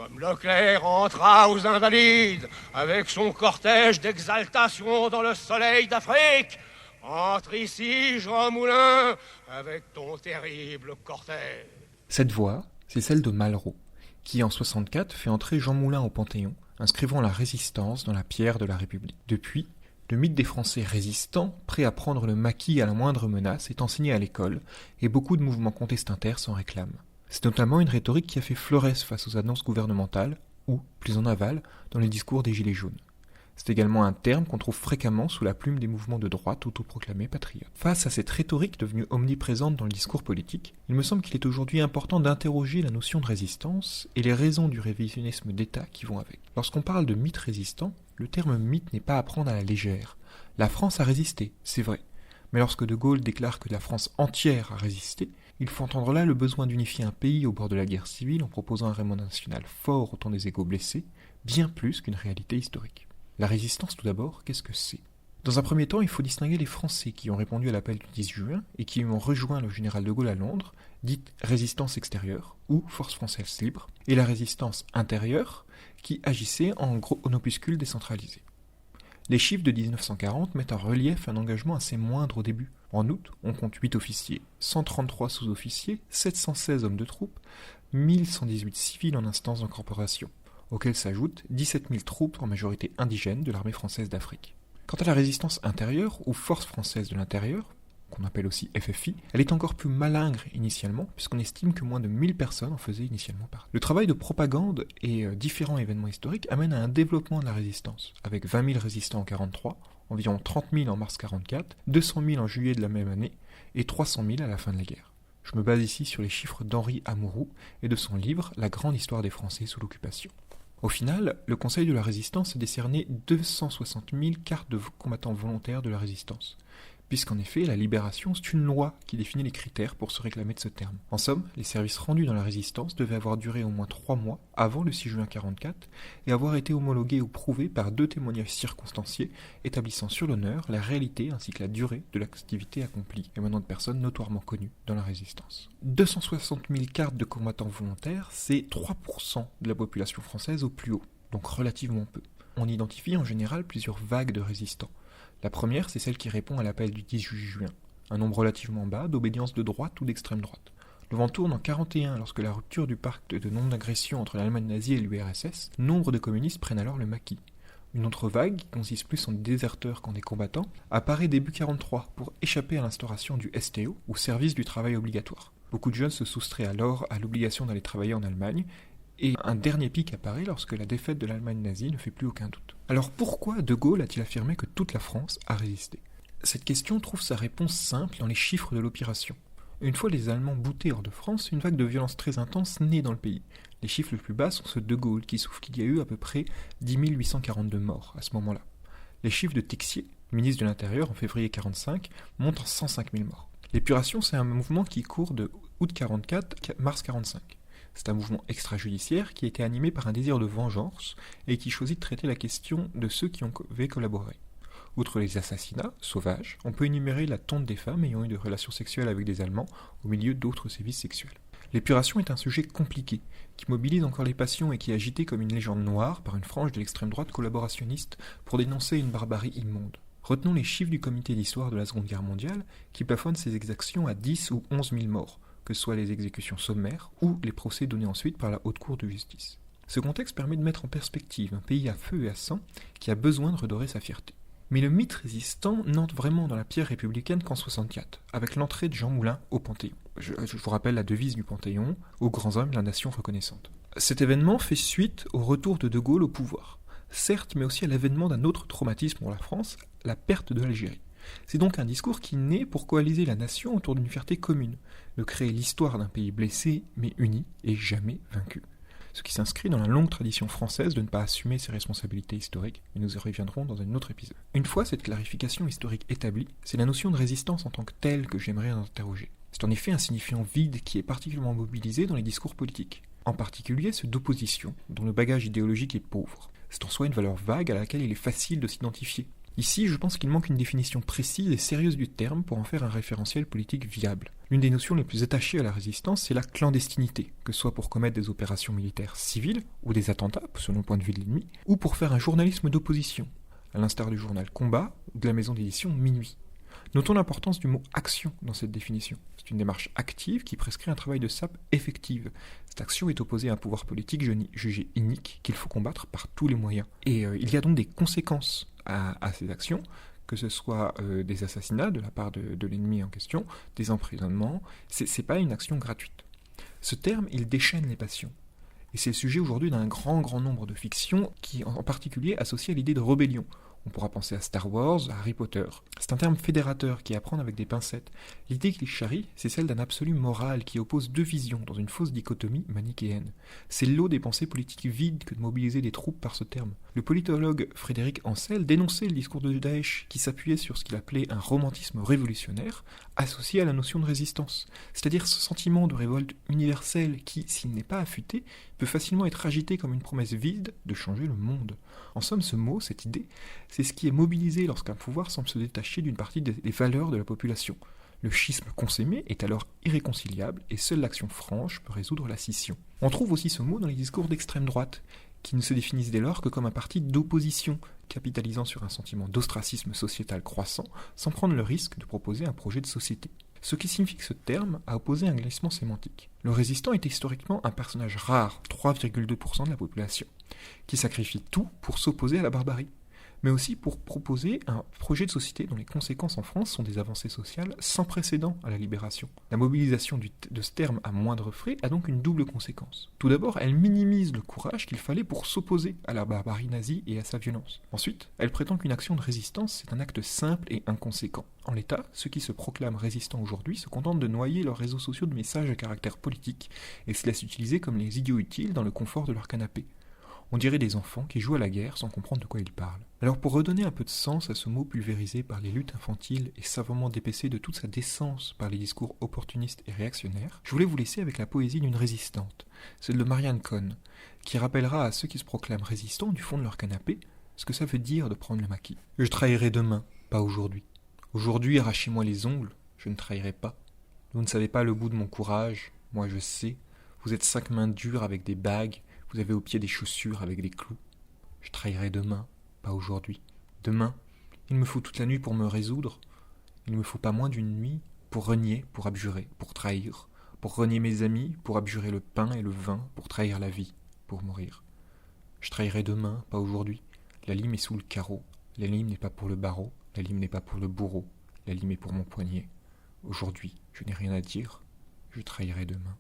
Comme Leclerc entra aux Invalides, avec son cortège d'exaltation dans le soleil d'Afrique, entre ici, Jean Moulin, avec ton terrible cortège. Cette voix, c'est celle de Malraux, qui en 64 fait entrer Jean Moulin au Panthéon, inscrivant la résistance dans la pierre de la République. Depuis, le mythe des Français résistants, prêts à prendre le maquis à la moindre menace, est enseigné à l'école, et beaucoup de mouvements contestataires s'en réclament. C'est notamment une rhétorique qui a fait florès face aux annonces gouvernementales, ou, plus en aval, dans les discours des Gilets jaunes. C'est également un terme qu'on trouve fréquemment sous la plume des mouvements de droite autoproclamés patriotes. Face à cette rhétorique devenue omniprésente dans le discours politique, il me semble qu'il est aujourd'hui important d'interroger la notion de résistance et les raisons du révisionnisme d'État qui vont avec. Lorsqu'on parle de mythe résistant, le terme mythe n'est pas à prendre à la légère. La France a résisté, c'est vrai. Mais lorsque De Gaulle déclare que la France entière a résisté, il faut entendre là le besoin d'unifier un pays au bord de la guerre civile en proposant un rayonnement national fort au temps des égaux blessés, bien plus qu'une réalité historique. La résistance, tout d'abord, qu'est-ce que c'est ? Dans un premier temps, il faut distinguer les Français qui ont répondu à l'appel du 10 juin et qui ont rejoint le général de Gaulle à Londres, dite résistance extérieure ou force française libre, et la résistance intérieure qui agissait en gros opuscules décentralisés. Les chiffres de 1940 mettent en relief un engagement assez moindre au début. En août, on compte 8 officiers, 133 sous-officiers, 716 hommes de troupes, 1118 civils en instance d'incorporation, auxquels s'ajoutent 17 000 troupes en majorité indigènes de l'armée française d'Afrique. Quant à la résistance intérieure, ou force française de l'intérieur, qu'on appelle aussi FFI, elle est encore plus malingre initialement, puisqu'on estime que moins de 1000 personnes en faisaient initialement partie. Le travail de propagande et différents événements historiques amènent à un développement de la résistance, avec 20 000 résistants en 1943, environ 30 000 en mars 1944, 200 000 en juillet de la même année, et 300 000 à la fin de la guerre. Je me base ici sur les chiffres d'Henri Amouroux et de son livre « La grande histoire des Français sous l'occupation ». Au final, le Conseil de la Résistance a décerné 260 000 cartes de combattants volontaires de la Résistance, puisqu'en effet, la libération, c'est une loi qui définit les critères pour se réclamer de ce terme. En somme, les services rendus dans la Résistance devaient avoir duré au moins 3 mois avant le 6 juin 1944 et avoir été homologués ou prouvés par 2 témoignages circonstanciés établissant sur l'honneur la réalité ainsi que la durée de l'activité accomplie, émanant de personnes notoirement connues dans la Résistance. 260 000 cartes de combattants volontaires, c'est 3% de la population française au plus haut, donc relativement peu. On identifie en général plusieurs vagues de résistants. La première, c'est celle qui répond à l'appel du 10 juin, un nombre relativement bas d'obédience de droite ou d'extrême droite. Le vent tourne en 1941 lorsque la rupture du pacte de non-agression entre l'Allemagne nazie et l'URSS, nombre de communistes prennent alors le maquis. Une autre vague, qui consiste plus en des déserteurs qu'en des combattants, apparaît début 1943 pour échapper à l'instauration du STO, ou service du travail obligatoire. Beaucoup de jeunes se soustraient alors à l'obligation d'aller travailler en Allemagne, et un dernier pic apparaît lorsque la défaite de l'Allemagne nazie ne fait plus aucun doute. Alors pourquoi De Gaulle a-t-il affirmé que toute la France a résisté ? Cette question trouve sa réponse simple dans les chiffres de l'opération. Une fois les Allemands boutés hors de France, une vague de violence très intense naît dans le pays. Les chiffres les plus bas sont ceux de De Gaulle, qui souffle qu'il y a eu à peu près 10 842 morts à ce moment-là. Les chiffres de Texier, ministre de l'Intérieur en février 1945, montent en 105 000 morts. L'épuration, c'est un mouvement qui court de août 1944 à mars 1945. C'est un mouvement extrajudiciaire qui a été animé par un désir de vengeance et qui choisit de traiter la question de ceux qui avaient collaboré. Outre les assassinats sauvages, on peut énumérer la tonte des femmes ayant eu des relations sexuelles avec des Allemands au milieu d'autres sévices sexuels. L'épuration est un sujet compliqué, qui mobilise encore les passions et qui est agité comme une légende noire par une frange de l'extrême droite collaborationniste pour dénoncer une barbarie immonde. Retenons les chiffres du comité d'histoire de la Seconde Guerre mondiale qui plafonne ces exactions à 10 ou 11 000 morts, que ce soit les exécutions sommaires ou les procès donnés ensuite par la Haute Cour de justice. Ce contexte permet de mettre en perspective un pays à feu et à sang qui a besoin de redorer sa fierté. Mais le mythe résistant n'entre vraiment dans la pierre républicaine qu'en 1964, avec l'entrée de Jean Moulin au Panthéon. Je vous rappelle la devise du Panthéon, « Aux grands hommes, la nation reconnaissante ». Cet événement fait suite au retour de De Gaulle au pouvoir, certes, mais aussi à l'avènement d'un autre traumatisme pour la France, la perte de l'Algérie. C'est donc un discours qui naît pour coaliser la nation autour d'une fierté commune, de créer l'histoire d'un pays blessé mais uni et jamais vaincu. Ce qui s'inscrit dans la longue tradition française de ne pas assumer ses responsabilités historiques, et nous y reviendrons dans un autre épisode. Une fois cette clarification historique établie, c'est la notion de résistance en tant que telle que j'aimerais interroger. C'est en effet un signifiant vide qui est particulièrement mobilisé dans les discours politiques, en particulier ceux d'opposition, dont le bagage idéologique est pauvre. C'est en soi une valeur vague à laquelle il est facile de s'identifier. Ici, je pense qu'il manque une définition précise et sérieuse du terme pour en faire un référentiel politique viable. L'une des notions les plus attachées à la résistance, c'est la clandestinité, que ce soit pour commettre des opérations militaires civiles ou des attentats, selon le point de vue de l'ennemi, ou pour faire un journalisme d'opposition, à l'instar du journal Combat ou de la maison d'édition Minuit. Notons l'importance du mot « action » dans cette définition. C'est une démarche active qui prescrit un travail de sape effective. Cette action est opposée à un pouvoir politique jugé inique qu'il faut combattre par tous les moyens. Et il y a donc des conséquences à ces actions, que ce soit des assassinats de la part de l'ennemi en question, des emprisonnements. C'est pas une action gratuite. Ce terme, il déchaîne les passions. Et c'est le sujet aujourd'hui d'un grand nombre de fictions qui, en particulier, associent à l'idée de rébellion. On pourra penser à Star Wars, à Harry Potter. C'est un terme fédérateur qui est à prendre avec des pincettes. L'idée qu'il charrie, c'est celle d'un absolu moral qui oppose deux visions dans une fausse dichotomie manichéenne. C'est l'eau des pensées politiques vides que de mobiliser des troupes par ce terme. Le politologue Frédéric Ancel dénonçait le discours de Daesh qui s'appuyait sur ce qu'il appelait un romantisme révolutionnaire associé à la notion de résistance. C'est-à-dire ce sentiment de révolte universelle qui, s'il n'est pas affûté, peut facilement être agité comme une promesse vide de changer le monde. En somme, ce mot, cette idée, c'est ce qui est mobilisé lorsqu'un pouvoir semble se détacher d'une partie des valeurs de la population. Le schisme consommé est alors irréconciliable et seule l'action franche peut résoudre la scission. On trouve aussi ce mot dans les discours d'extrême droite, qui ne se définissent dès lors que comme un parti d'opposition, capitalisant sur un sentiment d'ostracisme sociétal croissant, sans prendre le risque de proposer un projet de société. Ce qui signifie que ce terme a opposé un glissement sémantique. Le résistant est historiquement un personnage rare, 3,2% de la population, qui sacrifie tout pour s'opposer à la barbarie, mais aussi pour proposer un projet de société dont les conséquences en France sont des avancées sociales sans précédent à la libération. La mobilisation de ce terme à moindre frais a donc une double conséquence. Tout d'abord, elle minimise le courage qu'il fallait pour s'opposer à la barbarie nazie et à sa violence. Ensuite, elle prétend qu'une action de résistance est un acte simple et inconséquent. En l'état, ceux qui se proclament résistants aujourd'hui se contentent de noyer leurs réseaux sociaux de messages à caractère politique et se laissent utiliser comme les idiots utiles dans le confort de leur canapé. On dirait des enfants qui jouent à la guerre sans comprendre de quoi ils parlent. Alors pour redonner un peu de sens à ce mot pulvérisé par les luttes infantiles et savamment dépecé de toute sa décence par les discours opportunistes et réactionnaires, je voulais vous laisser avec la poésie d'une résistante, celle de Marianne Cohn, qui rappellera à ceux qui se proclament résistants du fond de leur canapé ce que ça veut dire de prendre le maquis. Je trahirai demain, pas aujourd'hui. Aujourd'hui, arrachez-moi les ongles, je ne trahirai pas. Vous ne savez pas le bout de mon courage, moi je sais. Vous êtes 5 mains dures avec des bagues, vous avez au pied des chaussures avec des clous. Je trahirai demain, pas aujourd'hui. Demain, il me faut toute la nuit pour me résoudre. Il ne me faut pas moins d'une nuit pour renier, pour abjurer, pour trahir. Pour renier mes amis, pour abjurer le pain et le vin, pour trahir la vie, pour mourir. Je trahirai demain, pas aujourd'hui. La lime est sous le carreau. La lime n'est pas pour le barreau. La lime n'est pas pour le bourreau. La lime est pour mon poignet. Aujourd'hui, je n'ai rien à dire. Je trahirai demain.